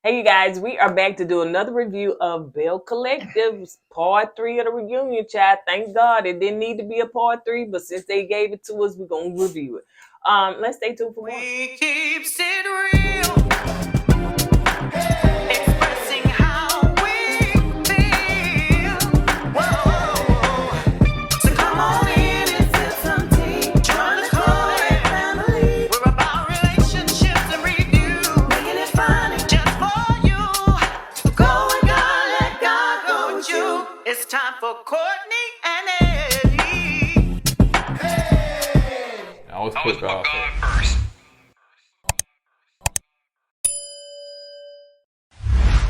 Hey, you guys, we are back to do another review of Belle Collective, part 3 of the reunion, chat. Thank God it didn't need to be a part 3, but since they gave it to us, we're going to review it. Let's stay tuned for more. We keep it real, expressing how we feel. Whoa. So come on in and sip some tea. Join the KOURTNEY family. We're about relationships and review, making it funny just for you. Go with God, let God go with you. It's time for KOURTNEY and Eddie. I always put God first.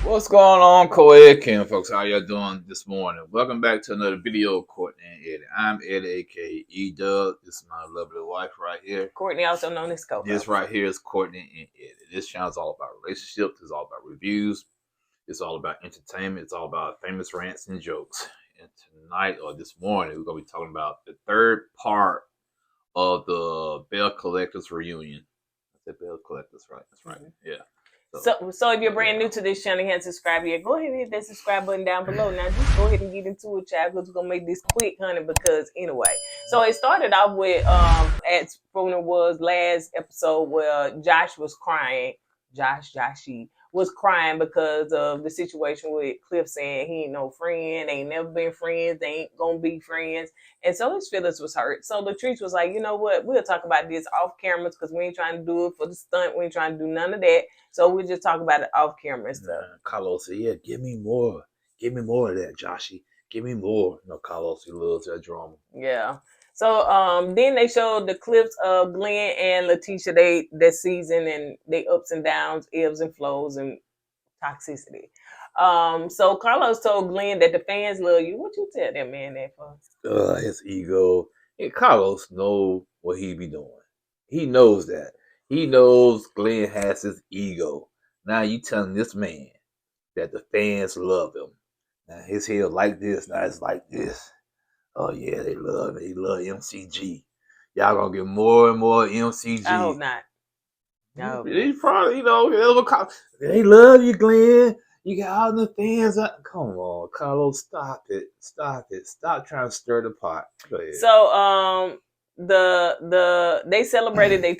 What's going on, co-ed Kim folks? How y'all doing this morning? Welcome back to another video of KOURTNEY and Eddie. I'm Eddie, aka E-Dub. This is my lovely wife right here. KOURTNEY, also known as Coco. This right here is KOURTNEY and Eddie. This channel is all about relationships. It's all about reviews. It's all about entertainment. It's all about famous rants and jokes. And tonight, or this morning, we're going to be talking about the third part of the Belle Collective's reunion. I said Belle Collective's, right? That's right. Mm-hmm. Yeah. So if you're brand new to this channel, you haven't subscribed yet, go ahead and hit that subscribe button down below. Now, just go ahead and get into it, child, because we're going to make this quick, honey, because anyway. So it started off with, as from it was last episode where Josh was crying. Joshy was crying because of the situation with Cliff saying he ain't no friend, they ain't never been friends, they ain't gonna be friends, and so his feelings was hurt. So Latrice was like, you know what, we'll talk about this off cameras because we ain't trying to do it for the stunt, we ain't trying to do none of that, so we'll just talk about it off camera and stuff. Carlos said, yeah, give me more of that, Joshy, give me more. You know, Carlos, he loves that drama. Yeah. So then they showed the clips of Glen and Lateshia that season and they ups and downs, ebbs and flows and toxicity. So Carlos told Glen that the fans love you. What you tell that man that for? His ego. And Carlos knows what he be doing. He knows that. He knows Glen has his ego. Now you telling this man that the fans love him. Now his hair like this, now it's like this. Oh yeah, they love me. They love MCG. Y'all gonna get more and more MCG. I hope not. No. He probably, they love you, Glen. You got all the fans. Come on, Carlos, stop it. Stop trying to stir the pot. Go ahead. So they celebrated their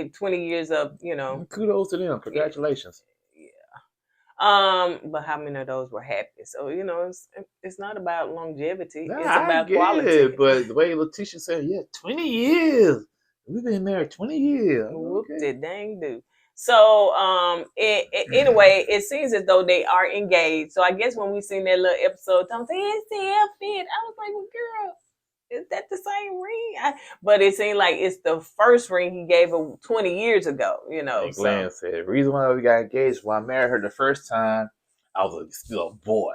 20 years of, you know. Kudos to them. Congratulations. But how many of those were happy? So, you know, it's not about longevity. Nah, it's about quality. It, but the way Lateshia said, 20 years. We've been married 20 years. Whoop it, dang do. So, anyway, it seems as though they are engaged. So I guess when we seen that little episode, Tom said, it's still fit. I was like, well, girl, is that the same ring? But it seemed like it's the first ring he gave her 20 years ago, you know. And Glen said, the reason why we got engaged, when I married her the first time, I was still a boy.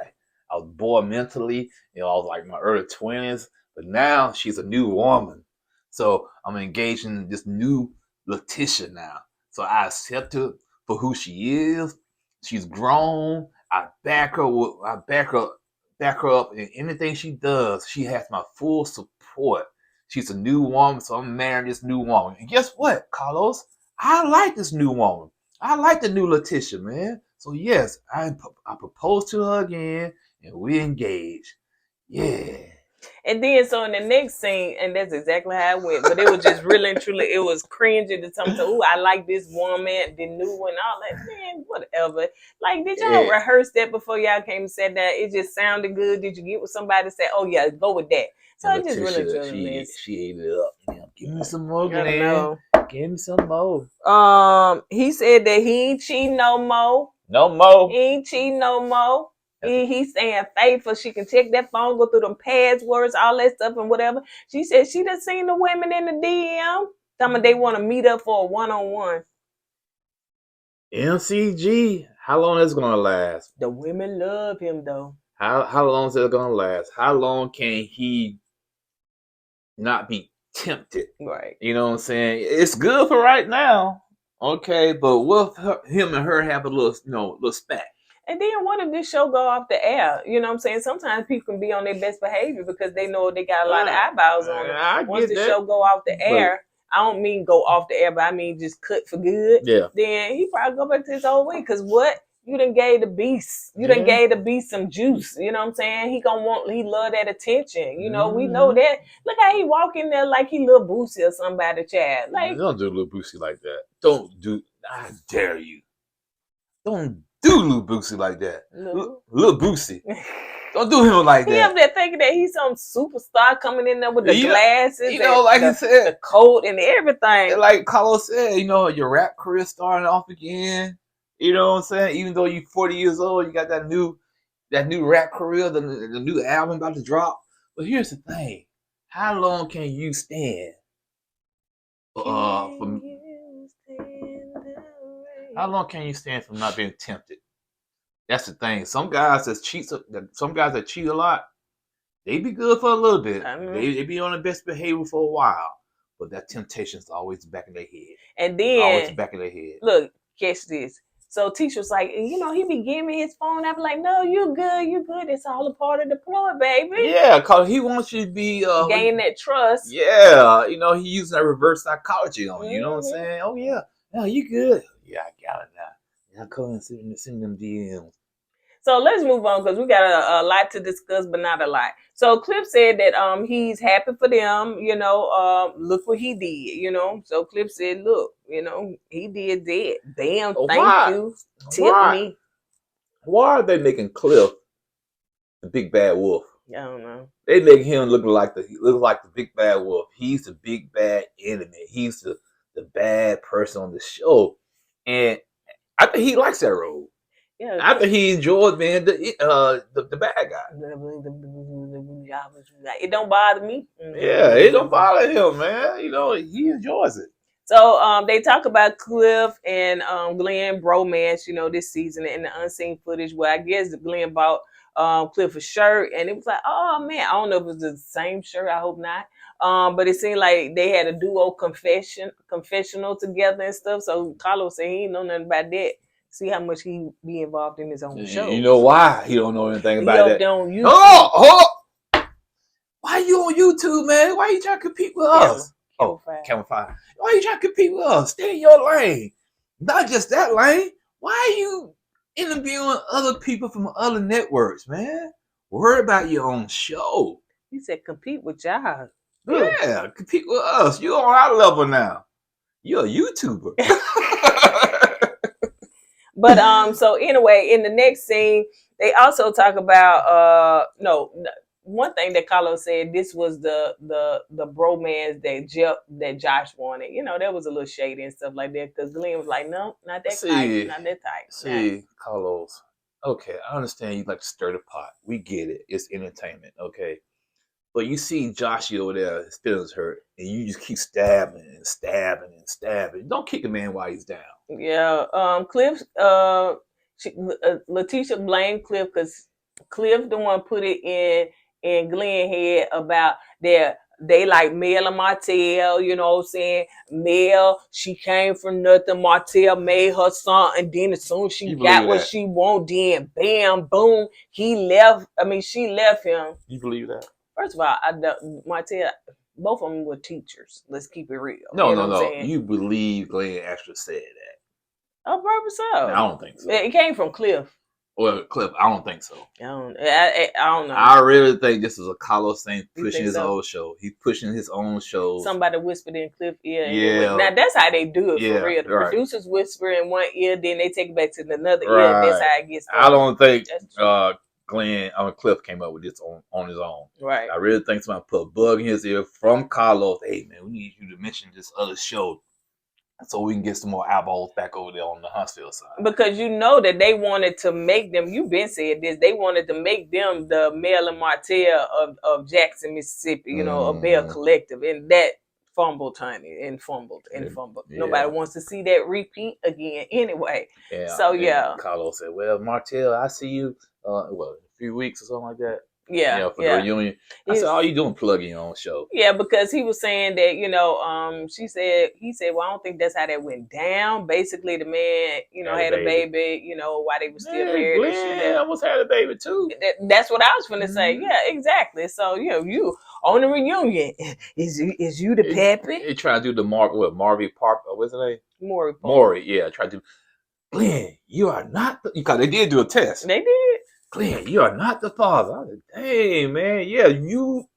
I was a boy mentally. You know, I was like in my early 20s. But now she's a new woman. So I'm engaging this new Lateshia now. So I accept her for who she is. She's grown. I back her up in anything she does. She has my full support. She's a new woman, so I'm marrying this new woman. And guess what, Carlos? I like this new woman. I like the new Lateshia, man. So yes, I proposed to her again, and we engaged. Yeah. And then, so in the next scene, and that's exactly how it went, but it was just really and truly, it was cringy to something. So, I like this woman, the new one, all that, man, whatever. Like, did y'all rehearse that before y'all came and said that? It just sounded good. Did you get with somebody to say, oh, yeah, go with that? So, I just really truly she ate it up. Yeah, give me some more, man. Give me some more. He said that he ain't cheating no more. No more. He ain't cheating no more. He's staying faithful. She can check that phone, go through them passwords, all that stuff and whatever. She said she done seen the women in the DM. Tell me they want to meet up for a one-on-one. MCG, how long is it gonna last? The women love him though. How long is it gonna last? How long can he not be tempted? Right. You know what I'm saying? It's good for right now. Okay, but what if him and her have a little spat? And then what if this show go off the air? You know what I'm saying? Sometimes people can be on their best behavior because they know they got a lot of eyeballs on them. Once the show go off the air, I don't mean go off the air, but I mean just cut for good. Yeah. Then he probably go back to his old way. Because what? You done gave the beast. You done gave the beast some juice. You know what I'm saying? He love that attention. You know, we know that. Look how he walk in there like he Lil Boosie or somebody, child. Like, don't do Lil Boosie like that. Don't do. I dare you. Don't do Lil Boosie like that. Lil Boosie. Don't do him like that. He up there thinking that he's some superstar coming in there with the glasses, you know, like he said, the coat and everything. And like Carlos said, you know, your rap career starting off again. You know what I'm saying? Even though you're 40 years old, you got that new rap career, the new album about to drop. But here's the thing: how long can you stand? How long can you stand from not being tempted? That's the thing. Some guys that cheat a lot, they be good for a little bit. They be on the best behavior for a while, but that temptation's always back in their head. And then always back in their head. Look, catch this. So teacher was like, you know, he be giving me his phone. I be like, no, you good. It's all a part of the ploy, baby. Yeah, cause he wants you to be gain that trust. Yeah, you know, he using that reverse psychology on you. You know what I'm saying? Oh yeah, no, you good. Yeah, I got it now. I'm coming and send them DMs. So let's move on because we got a lot to discuss, but not a lot. So Cliff said that he's happy for them. You know, look what he did. You know, so Cliff said, look, you know, he did that. Damn, thank you. Tip me. Why are they making Cliff the big bad wolf? I don't know. They make him look like the big bad wolf. He's the big bad enemy. He's the bad person on the show, and I think he likes that role. Yeah, I think he enjoyed being the bad guy. It don't bother me. Yeah, it don't bother him, man. You know, he enjoys it. So they talk about Cliff and Glen bromance, you know, this season in the unseen footage where I guess Glen bought Cliff a shirt and it was like, oh man, I don't know if it was the same shirt, I hope not. But it seemed like they had a duo confessional together and stuff. So Carlos said he ain't know nothing about that. See how much he be involved in his own show. You know why he don't know anything about that? On YouTube. Hold on. Why you on YouTube, man? Why you trying to compete with us? Camera 5. Why you trying to compete with us? Stay in your lane. Not just that lane. Why are you interviewing other people from other networks, man? Worry about your own show. He said compete with y'all. Yeah, compete with us. You're on our level now. You're a YouTuber. But so anyway, in the next scene, they also talk about one thing that Carlos said, this was the bromance that Josh wanted. You know, that was a little shady and stuff like that because Glen was like, no, not that tight, not that tight. See, Carlos, okay, I understand you like to stir the pot. We get it. It's entertainment, okay? But you see Joshy over there, his feelings hurt, and you just keep stabbing and stabbing and stabbing. Don't kick a man while he's down. Yeah, Cliff, Lateshia blamed Cliff because Cliff the one put it in Glen's head about they like Mel and Martell, you know what I'm saying? Mel, she came from nothing. Martell made her son, and then as soon as she got what she wanted, then bam, boom, she left him. You believe that? First of all, Martell, both of them were teachers. Let's keep it real. No. You believe Glen actually said that? On purpose, so. I don't think so. It came from Cliff. Well, Cliff, I don't think so. I don't know. I really think this is a Carlos thing pushing his own show. He's pushing his own show. Somebody whispered in Cliff ear. Yeah. Now that's how they do it for real. The producers whisper in one ear, then they take it back to another ear. That's how it gets started. I don't think Cliff came up with this on his own. Right. I really think somebody put a bug in his ear from Carlos. Hey man, we need you to mention this other show so we can get some more eyeballs back over there on the Huntsville side. Because you know that they wanted to make them, you've been saying this, they wanted to make them the Mel and Martell of Jackson, Mississippi, you know, a Belle Collective. And that fumbled, honey, and fumbled. Yeah. Nobody wants to see that repeat again anyway. Yeah. So, Carlos said, well, Martell, I see you, a few weeks or something like that. Yeah, for the reunion. I said, "Oh, you doing plugging your own show?" Yeah, because he was saying that, you know, he said, well, I don't think that's how that went down. Basically, the man, you know, had a baby, you know, while they were still married. Glen almost had a baby too. That's what I was going to say. Yeah, exactly. So, you know, you on the reunion, is you the pappy? He tried to do the Marvy Park, what's his name? Maury. Maury, yeah, tried to. Glenn, you are not because they did do a test. They did. Glenn, you are not the father. I was like, dang, man, yeah, you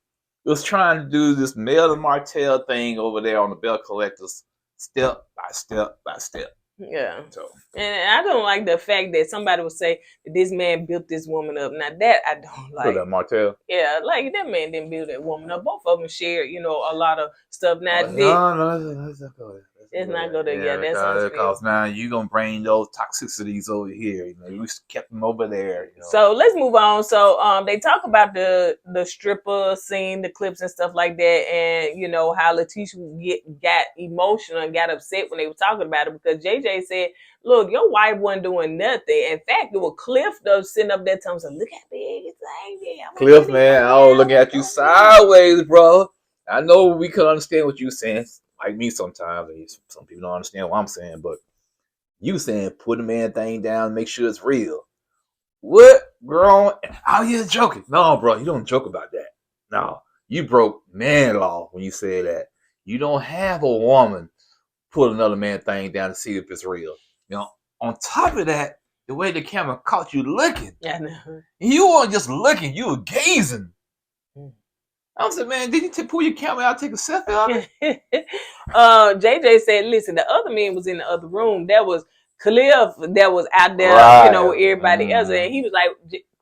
was trying to do this Mel and Martell thing over there on the Belle Collective, step by step by step. Yeah. So, and I don't like the fact that somebody would say that this man built this woman up. Now that I don't like. that Martell. Yeah, like that man didn't build that woman up. Both of them shared, a lot of stuff. Now, No, let's not go there. Yeah, that's unfair. Because now you gonna bring those toxicities over here. You kept them over there. So let's move on. So they talk about the stripper scene, the clips and stuff like that, and how Lateshia got emotional and got upset when they were talking about it because JJ said, "Look, your wife wasn't doing nothing. In fact, it was Cliff that was sitting up there telling us, look how big it's like, Cliff, man, I was looking at you sideways, bro. I know we could understand what you saying, like me sometimes. And some people don't understand what I'm saying, but you saying put the man thing down, make sure it's real. What, girl? Oh, you're joking. No, bro, you don't joke about that. No, you broke man law when you said that. You don't have a woman put another man thing down to see if it's real. On top of that, the way the camera caught you looking. Yeah, I know. You weren't just looking, you were gazing. I was like, man, did you pull your camera out, take a selfie of it? JJ said, listen, the other man was in the other room. That was Cliff that was out there, with everybody else. And he was like,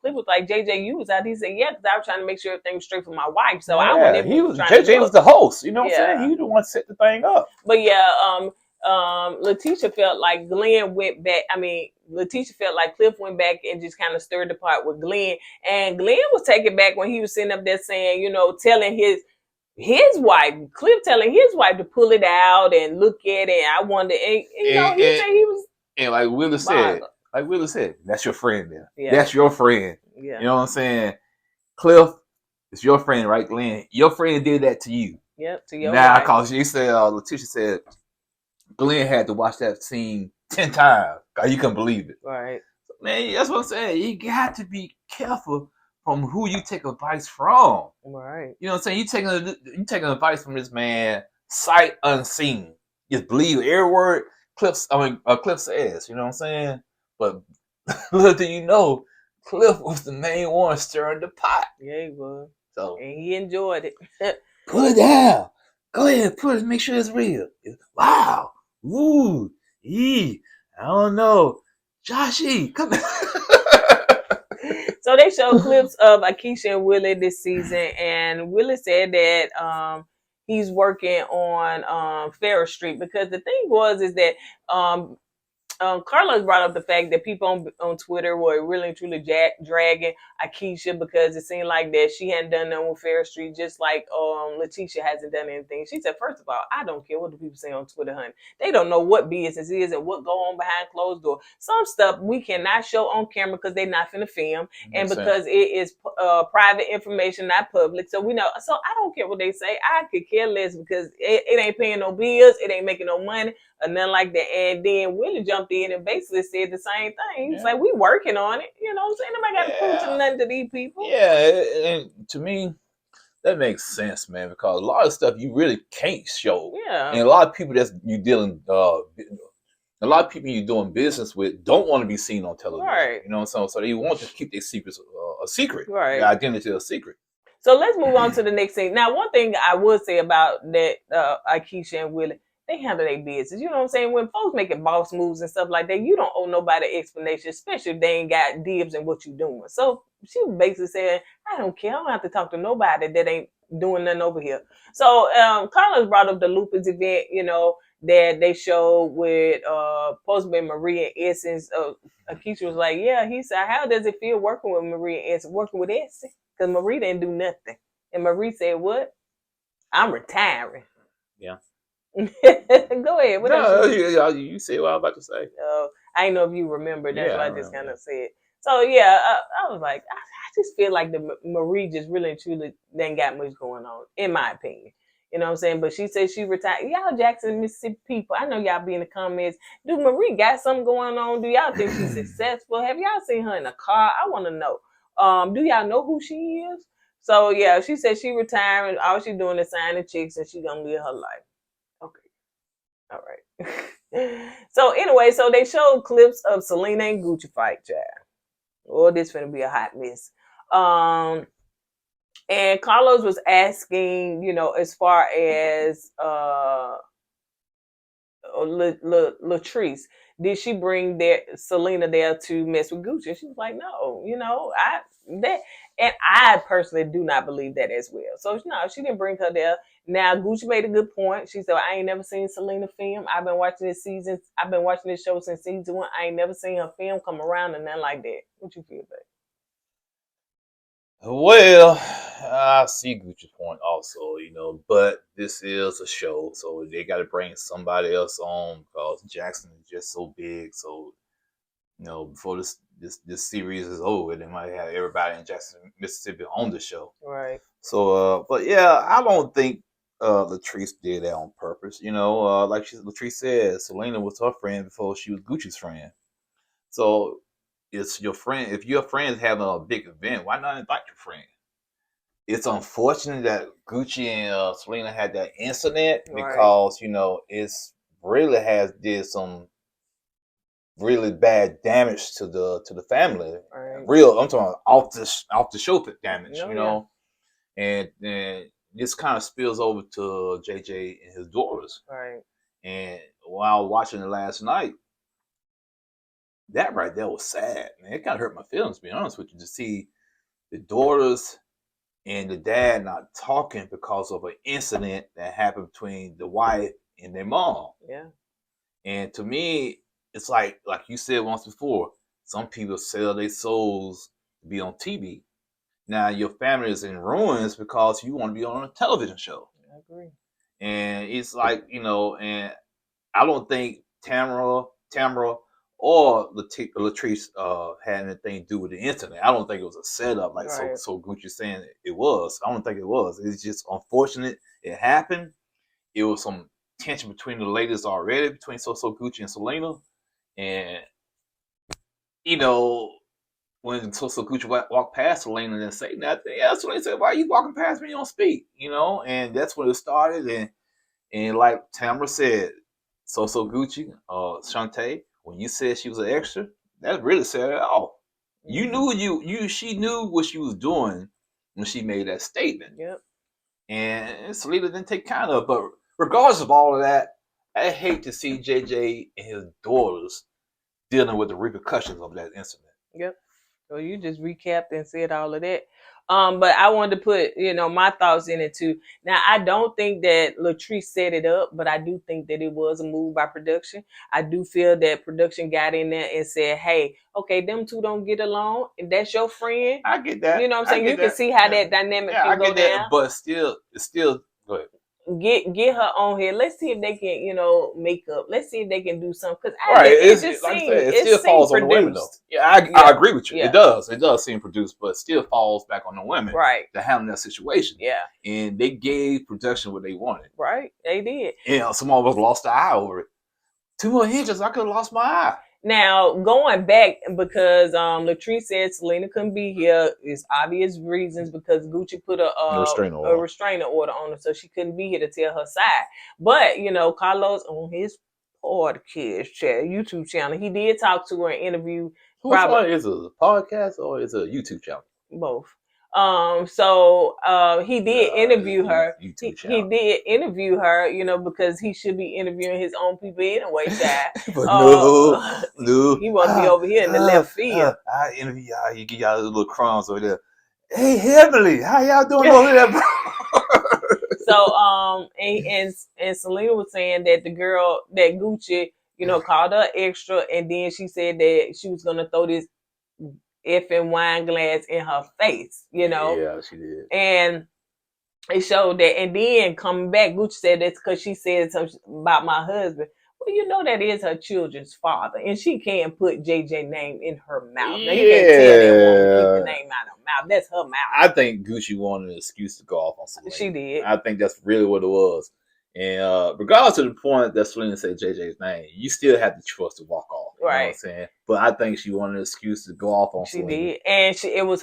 Cliff was like, JJ, you was out. He said, yeah, because I was trying to make sure everything was straight for my wife. So I wasn't even trying to JJ was the host, you know what I'm saying? He was the one set the thing up. But yeah, Lateshia felt like Glen went back. I mean, Lateshia felt like Cliff went back and just kind of stirred the pot with Glen. And Glen was taken back when he was sitting up there saying, telling his wife, Cliff telling his wife to pull it out and look at it. I wonder, and he said he was. And like Willis said, that's your friend there. Yeah. That's your friend. Yeah. You know what I'm saying? Cliff is your friend, right, Glen? Your friend did that to you. Yep, to your wife. Because you said, Lateshia said, Glen had to watch that scene 10 times because he couldn't believe it. Right. Man, that's what I'm saying. You got to be careful from who you take advice from. Right. You know what I'm saying? You taking advice from this man sight unseen. Just believe every word Cliff says. You know what I'm saying? But little do you know, Cliff was the main one stirring the pot. Yeah, he was. So and he enjoyed it. Pull it down. Go ahead, put it. Make sure it's real. Wow. Ooh, I don't know. Joshy, come on. So they showed clips of Akeisha and Willie this season, and Willie said that he's working on Ferris Street because the thing is that Carlos brought up the fact that people on Twitter were really and truly dragging Akeisha because it seemed like that she hadn't done nothing with Ferris Street, just like Lateshia hasn't done anything. She said, first of all, I don't care what the people say on Twitter, honey. They don't know what business is and what go on behind closed doors. Some stuff we cannot show on camera because they're not finna film and because it is private information, not public. So we know. So I don't care what they say. I could care less because it ain't paying no bills. It ain't making no money. Or nothing like that. And then Willie jumped in and basically said the same thing. He was like, we working on it. You know what I'm saying? Nobody got to prove to nothing to these people. Yeah, and to me, that makes sense, man, because a lot of stuff you really can't show. Yeah. And a lot of people a lot of people you're doing business with don't want to be seen on television. Right. You know what I'm saying? So they want to keep their secrets a secret. Right. Their identity a secret. So let's move on to the next thing. Now, one thing I would say about that Akeisha and Willie, they handle their business. You know what I'm saying? When folks making boss moves and stuff like that, you don't owe nobody explanation, especially if they ain't got dibs in what you doing. So she was basically saying, I don't care. I don't have to talk to nobody that ain't doing nothing over here. So Carlos brought up the Lupus event, that they showed with supposed to be Marie and Essence. Akeisha was like, yeah. He said, how does it feel working with Marie and Essence? Working with Essence? Because Marie didn't do nothing. And Marie said, what? I'm retiring. Yeah. Go ahead. What you say what I'm about to say. I didn't know if you remember. That's what I just kind of said. So yeah, I was like, I just feel like the Marie just really and truly didn't got much going on, in my opinion. You know what I'm saying? But she said she retired. Y'all Jackson, Mississippi people, I know y'all be in the comments. Do Marie got something going on? Do y'all think she's successful? Have y'all seen her in a car? I want to know. Do y'all know who she is? So yeah, she said she retiring. All she doing is signing checks and she gonna live her life. Okay. All right. So anyway, so they showed clips of Selena and Gucci fight, child. Oh, this finna be a hot mess. And Carlos was asking, as far as Latrice, did she bring Selena there to mess with Gucci? And she was like, no, I personally do not believe that as well. So no, she didn't bring her there. Now Gucci made a good point. She said, I ain't never seen Selena film. I've been watching this show since season 1. I ain't never seen her film come around and nothing like that. What you feel, babe? Well, I see Gucci's point also, but this is a show, so they got to bring somebody else on because Jackson is just so big. So, before this series is over, they might have everybody in Jackson, Mississippi on the show. Right. So, but yeah, I don't think Latrice did that on purpose. Like Latrice said, Selena was her friend before she was Gucci's friend. So it's your friend. If your friend's having a big event, why not invite your friend? It's unfortunate that Gucci and Selena had that incident because it's really has did some really bad damage to the family. Right. Real, I'm talking off the show damage. Yeah. And this kind of spills over to JJ and his daughters. Right. And while watching it last night, that right there was sad, man. It kind of hurt my feelings, to be honest with you, to see the daughters and the dad not talking because of an incident that happened between the wife and their mom. Yeah. And to me, it's like you said once before, some people sell their souls to be on TV. Now your family is in ruins because you want to be on a television show. I agree. And it's like, and I don't think Tamara or Latrice had anything to do with the incident. I don't think it was a setup like so Gucci saying it was. I don't think it was. It's just unfortunate it happened. It was some tension between the ladies already, between So Gucci and Selena. And, when So Gucci walked past Selena and say nothing, Selena said, why are you walking past me? You don't speak, and that's when it started. And like Tamara said, So Gucci, Shantae, when you said she was an extra, that really said it all. You knew she knew what she was doing when she made that statement. Yep. And Selena didn't take kind of, but regardless of all of that, I hate to see JJ and his daughters dealing with the repercussions of that incident. Yep. So you just recapped and said all of that. But I wanted to put, my thoughts in it too. Now, I don't think that Latrice set it up, but I do think that it was a move by production. I do feel that production got in there and said, hey, okay, them two don't get along, and that's your friend. I get that. You know what I'm saying? You can see how that dynamic can go down. But it's still, go ahead. Get her on here. Let's see if they can, make up. Let's see if they can do something. Because it still falls on the women, though. Yeah, I agree with you. Yeah. It does seem produced, but it still falls back on the women, right, to handle that situation. Yeah, and they gave production what they wanted. Right, they did. And some of us lost the eye over it. 2 more hinges, I could have lost my eye. Now, going back, because Latrice said Selena couldn't be here, it's obvious reasons, because Gucci put a restraining order on her, so she couldn't be here to tell her side. But, Carlos, on his podcast YouTube channel, he did talk to her and interview. Which one is it, a podcast or is it a YouTube channel? Both. He did interview her. He did interview her, because he should be interviewing his own people anyway, child. But no. He wants to be over here in the left field. I interview y'all, you get y'all little crumbs over there. Hey, Heavenly, how y'all doing over there, bro? So, and Selena was saying that the girl, that Gucci, called her extra, and then she said that she was gonna throw this effing wine glass in her face, Yeah, she did. And it showed that. And then coming back, Gucci said that's because she said something about my husband. Well, that is her children's father, and she can't put JJ name in her mouth. Now, you can't tell that woman to keep the name out of her mouth. That's her mouth. I think Gucci wanted an excuse to go off on Selena. She did. I think that's really what it was. And regardless of the point that Selena said JJ's name, you still have the choice to walk off. You know what I'm saying? But I think she wanted an excuse to go off on She Selena. did, and it was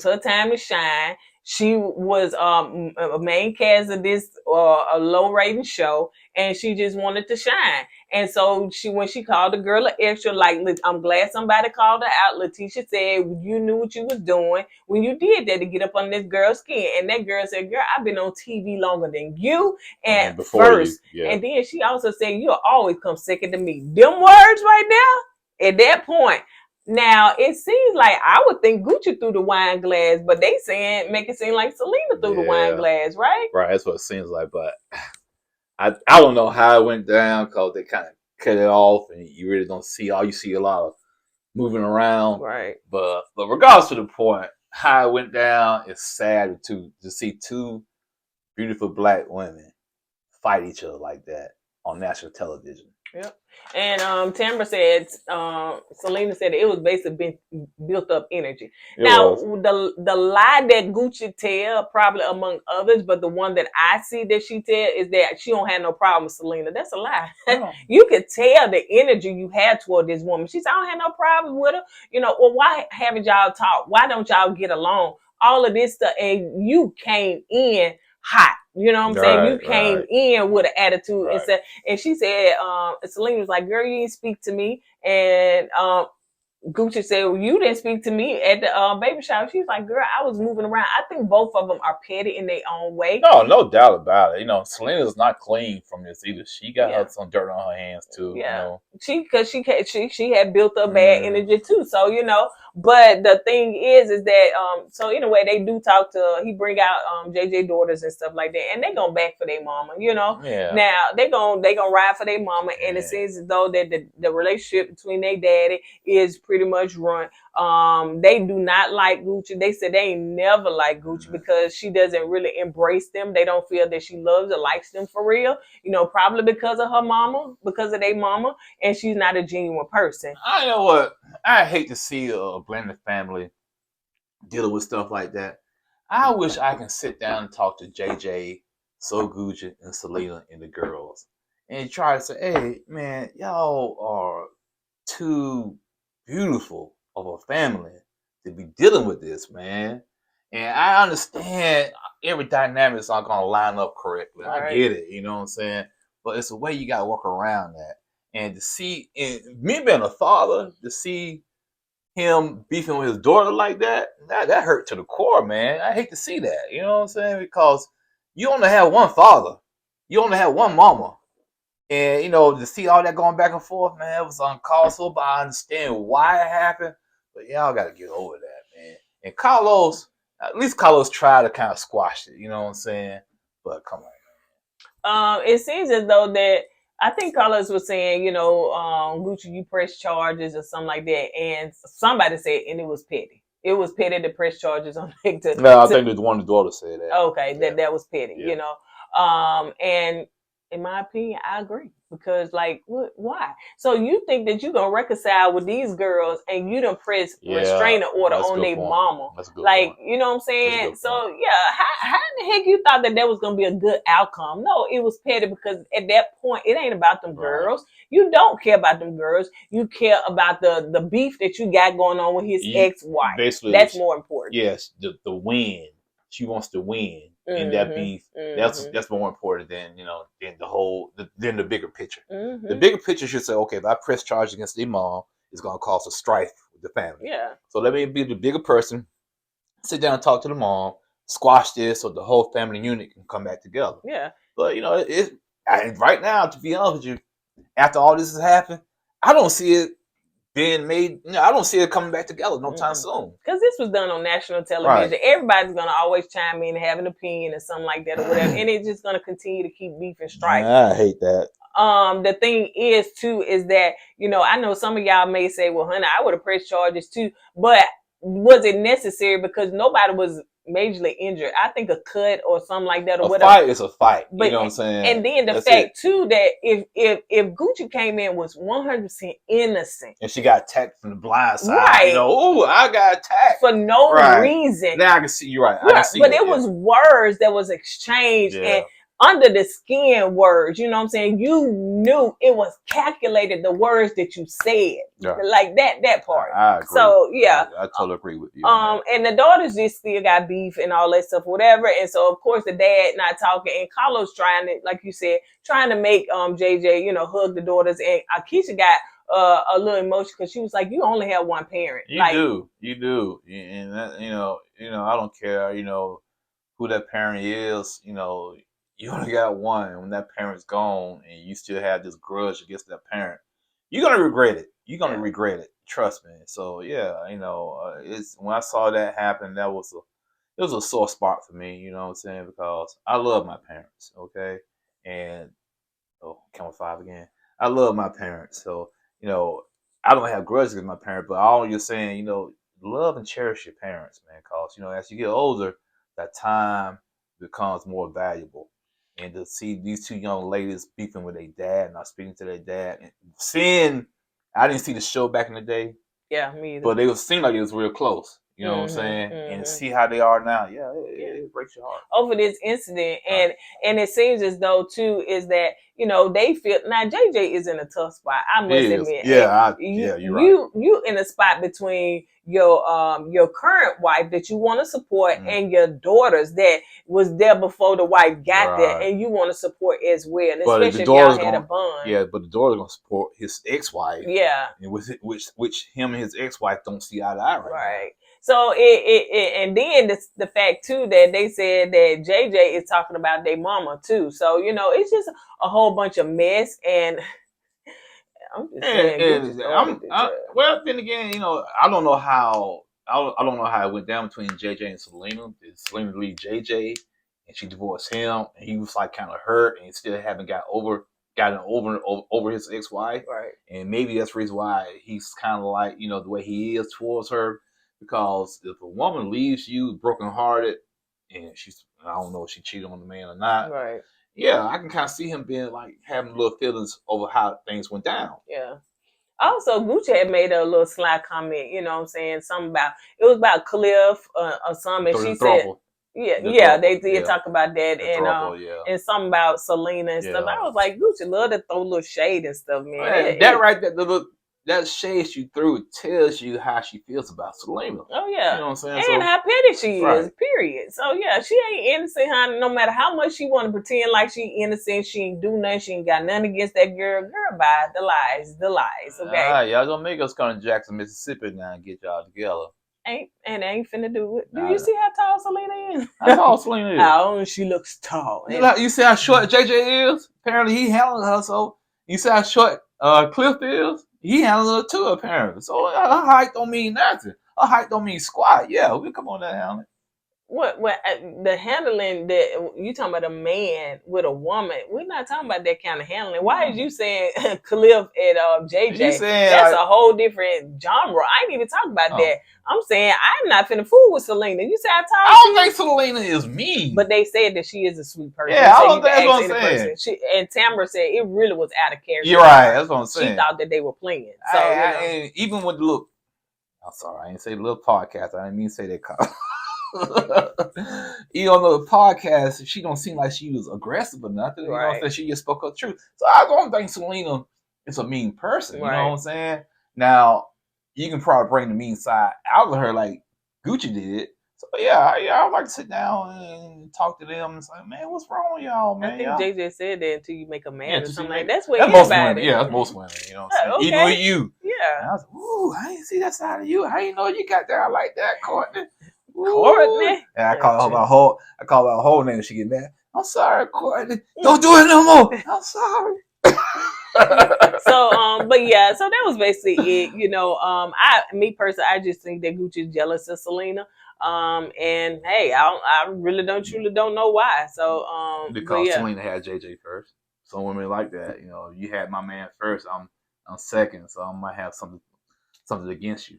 her time to shine. She was a main cast of this a low rating show, and she just wanted to shine. And so when she called the girl an extra, like, I'm glad somebody called her out. Lateshia said, you knew what you was doing when you did that to get up on this girl's skin. And that girl said, girl, I've been on TV longer than you and before first. you, yeah. And then she also said, you'll always come second to me. Them words right now, at that point. Now, it seems like I would think Gucci threw the wine glass, but they make it seem like Selena threw the wine glass, right? Right, that's what it seems like. But I don't know how it went down because they kind of cut it off and you really don't see, all you see a lot of moving around. Right. But regardless of the point, how it went down, it's sad to see two beautiful black women fight each other like that on national television. Yep. And Tamra said, Selena said it was basically built up energy. Now, the lie that Gucci tell, probably among others, but the one that I see that she tell is that she don't have no problem with Selena. That's a lie. Oh. You could tell the energy you had toward this woman. She said, I don't have no problem with her. You know, well, why haven't y'all talked? Why don't y'all get along? All of this stuff, and you came in hot. You know what I'm saying? You came in with an attitude and said, and she said, Selena was like, girl, you didn't speak to me. And Gucci said, well, you didn't speak to me at the baby shower. She was like, girl, I was moving around. I think both of them are petty in their own way. No doubt about it. You know, Selena's not clean from this either. She got some dirt on her hands too. Yeah. You know? She had built up bad energy too. So, you know, but the thing is that, so anyway, they do talk to, he bring out JJ daughters and stuff like that. And they gonna back for their mama, you know. Yeah. Now, they gonna ride for their mama. And it seems as though that the relationship between their daddy is pretty much run. They do not like Gucci. They said they ain't never like Gucci because she doesn't really embrace them. They don't feel that she loves or likes them for real. You know, probably because of her mama, because of their mama, and she's not a genuine person. I know what, I hate to see a blended family dealing with stuff like that. I wish I can sit down and talk to JJ, Sogucci, and Selena and the girls and try to say, hey, man, y'all are too beautiful of a family to be dealing with this, man. And I understand every dynamic's not gonna line up correctly. Right. I get it, you know what I'm saying? But it's a way you gotta work around that. And to see, and me being a father, to see him beefing with his daughter like that hurt to the core, man. I hate to see that, you know what I'm saying? Because you only have one father, you only have one mama. And, you know, to see all that going back and forth, man, it was uncalled for, but I understand why it happened. But y'all got to get over that, man. And Carlos, at least Carlos tried to kind of squash it, you know what I'm saying? But come on, man. It seems as though that, I think Carlos was saying, you know, Gucci, you press charges or something like that. And somebody said, and it was petty. It was petty to press charges on Nick. No, I think the one the daughter said that. Okay, that was petty, you know. And in my opinion, I agree. Because, like, why? So you think that you're going to reconcile with these girls and you done press restraining order on their mama. Like, point. You know what I'm saying? So, yeah, how in the heck you thought that was going to be a good outcome? No, it was petty because at that point, it ain't about them girls. You don't care about them girls. You care about the beef that you got going on with his ex-wife. Basically, that's more important. Yes, the win. She wants to win. In that beef, that's more important than, you know, than the bigger picture. Mm-hmm. The bigger picture should say, okay, if I press charge against their mom, it's going to cause a strife with the family. Yeah. So let me be the bigger person, sit down and talk to the mom, squash this, so the whole family unit can come back together. Yeah. But, you know, right now, to be honest with you, after all this has happened, I don't see it being made. You know, I don't see it coming back together no time soon. Because this was done on national television. Right. Everybody's going to always chime in and have an opinion or something like that or whatever. And it's just going to continue to keep beef and strife. I hate that. The thing is, too, is that, you know, I know some of y'all may say, well, honey, I would have pressed charges, too. But was it necessary? Because nobody was majorly injured. I think a cut or something like that or whatever. A fight is a fight. But, you know what I'm saying? And then the fact, too, that if Gucci came in was 100% innocent. And she got attacked from the blind side. Right. You know, I got attacked. For no reason. Now I can see, you're right. I can see but it was words that was exchanged. Yeah. under the skin words, you know what I'm saying? You knew it was calculated, the words that you said. Yeah. Like that part. I agree. So yeah. I totally agree with you. And the daughters just still got beef and all that stuff, whatever. And so of course the dad not talking, and Carlos trying to, like you said, trying to make JJ, hug the daughters, and Akeisha got a little emotion because she was like, you only have one parent. You do. And that, I don't care, who that parent is, you only got one. When that parent's gone and you still have this grudge against that parent, you're gonna regret it. You're gonna regret it. Trust me. So yeah, it's when I saw that happen, it was a sore spot for me. You know what I'm saying? Because I love my parents. Okay, and count 5 again. I love my parents. So I don't have grudges against my parents, but all you're saying, love and cherish your parents, man. Because as you get older, that time becomes more valuable. And to see these two young ladies beefing with their dad, not speaking to their dad, and I didn't see the show back in the day. Yeah, me either. But it seemed like it was real close. You know what I'm saying? And see how they are now. Yeah, it breaks your heart. Over this incident. And it seems as though, too, is that, they feel... Now, JJ is in a tough spot, I must admit. Yeah, you're right. You in a spot between your current wife that you want to support and your daughters that was there before the wife got there, and you want to support as well. And especially if y'all had a bond. Yeah, but the daughter's going to support his ex-wife. Yeah. And which him and his ex-wife don't see eye to eye right now. So and then the fact too that they said that JJ is talking about their mama too. So it's just a whole bunch of mess, and I'm just saying. Well, then again, I don't know how it went down between JJ and Selena. Did Selena leave JJ and she divorced him, and he was like kind of hurt and still haven't gotten over his ex-wife, right? And maybe that's the reason why he's kind of like the way he is towards her. Because if a woman leaves you brokenhearted, and I don't know if she cheated on the man or not. Right. Yeah, I can kind of see him being like having little feelings over how things went down. Yeah. Also, Gucci had made a little sly comment, you know what I'm saying? It was about Cliff or something. And she said, they did talk about that. And something about Selena and stuff. I was like, Gucci love to throw a little shade and stuff, man. That shades you through tells you how she feels about Selena. Oh, yeah. You know what I'm saying? And how petty she is, period. So, yeah, she ain't innocent, honey. No matter how much she want to pretend like she innocent, she ain't do nothing. She ain't got nothing against that girl. Girl, bye. The lies, okay? Y'all gonna make us come to Jackson, Mississippi now and get y'all together. Ain't finna do it. Do you see how tall Selena is? How tall Selena is? How she looks tall. You see how short JJ is? Apparently he handled her, so you see how short Cliff is? He handled it too, apparently. So her height don't mean nothing. Her height don't mean squat. Yeah, we come on that handling. What the handling that you talking about a man with a woman? We're not talking about that kind of handling. Why is you saying Cliff and JJ? That's a whole different genre. I ain't even talking about that. I'm saying I'm not finna fool with Selena. You say I don't think Selena is mean, but they said that she is a sweet person. Yeah, I don't think that's what I'm saying. And Tamara said it really was out of character. You're right. That's what I'm saying. She thought that they were playing. So and even with the look, I'm sorry, I didn't say the little podcast. I didn't mean to say that. You don't know the podcast. She don't seem like she was aggressive or nothing. Right. You know what I'm saying? She just spoke her truth. So I don't think Selena is a mean person. You know what I'm saying? Now you can probably bring the mean side out of her like Gucci did. So I'd like to sit down and talk to them and say, man, what's wrong with y'all, man? I think JJ said that until you make a man or something like that. That's what that's most women. Yeah, that's most women. You know what I'm saying? Even with you. Yeah. And I was like, ooh, I didn't see that side of you. I didn't know you got down like that, Courtney. Courtney. And I call her whole name. She get mad. I'm sorry, Courtney. Don't do it no more. I'm sorry. So that was basically it. Me personally, I just think that Gucci is jealous of Selena. And hey, I really truly don't know why. So because Selena had JJ first. Some women like that. You had my man first. I'm second, so I might have something against you.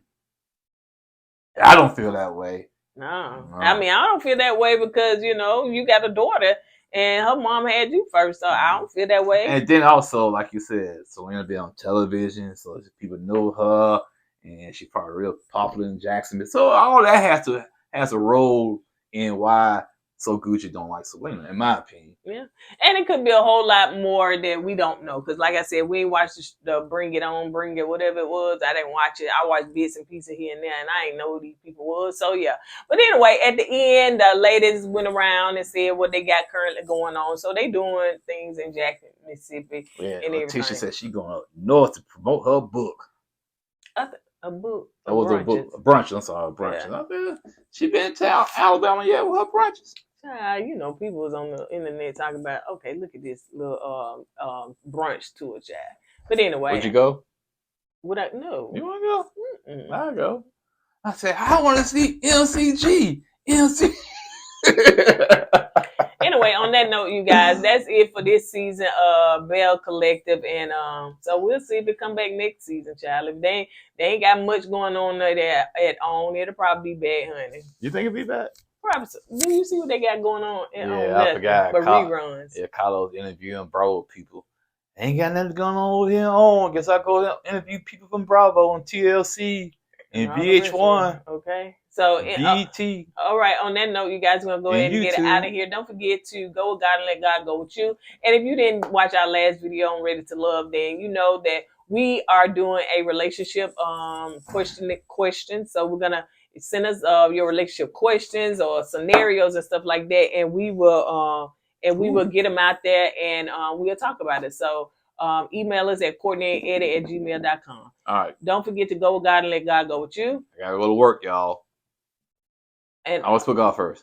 I don't feel that way. No. I mean, I don't feel that way because, you got a daughter and her mom had you first. So I don't feel that way. And then also, like you said, Selena be on television. So people know her and she's probably real popular in Jacksonville. So all that has a role in why Sogucci don't like Selena, in my opinion. Yeah, and it could be a whole lot more that we don't know. Because, like I said, we ain't watched the Bring It On, Bring It, whatever it was. I didn't watch it. I watched bits and pieces here and there, and I ain't know who these people was. So yeah. But anyway, at the end, the ladies went around and said what they got currently going on. So they doing things in Jackson, Mississippi, Yeah, and everything. Lateshia said she going up north to promote her book. A book. That was a book, a brunch. I'm sorry, a brunch. Yeah. She been to Alabama yet with her brunches. You know, people was on the internet talking about, okay, look at this little brunch tour, child. But anyway, would you go? Would I? No. You want to go? I'll go. I said I want to see MCG. Anyway, on that note, you guys, that's it for this season of Belle Collective, and so we'll see if it come back next season, child. If they ain't got much going on there at on, it'll probably be bad, honey. You think it'll be bad? Probably. Do you see what they got going on? Yeah, I forgot. But reruns. Yeah, Carlos interviewing Bravo people. Ain't got nothing going on over here on. Guess I go interview people from Bravo on TLC and VH1. Okay. So BET. All right. On that note, you guys are gonna go ahead and get out of here. Don't forget to go with God and let God go with you. And if you didn't watch our last video on Ready to Love, then you know that we are doing a relationship question. So we're gonna send us your relationship questions or scenarios and stuff like that, and we will get them out there, and we'll talk about it. So email us at KOURTNEY@gmail.com. All right. Don't forget to go with God and let God go with you. I gotta go to work, y'all. And I want to put God first.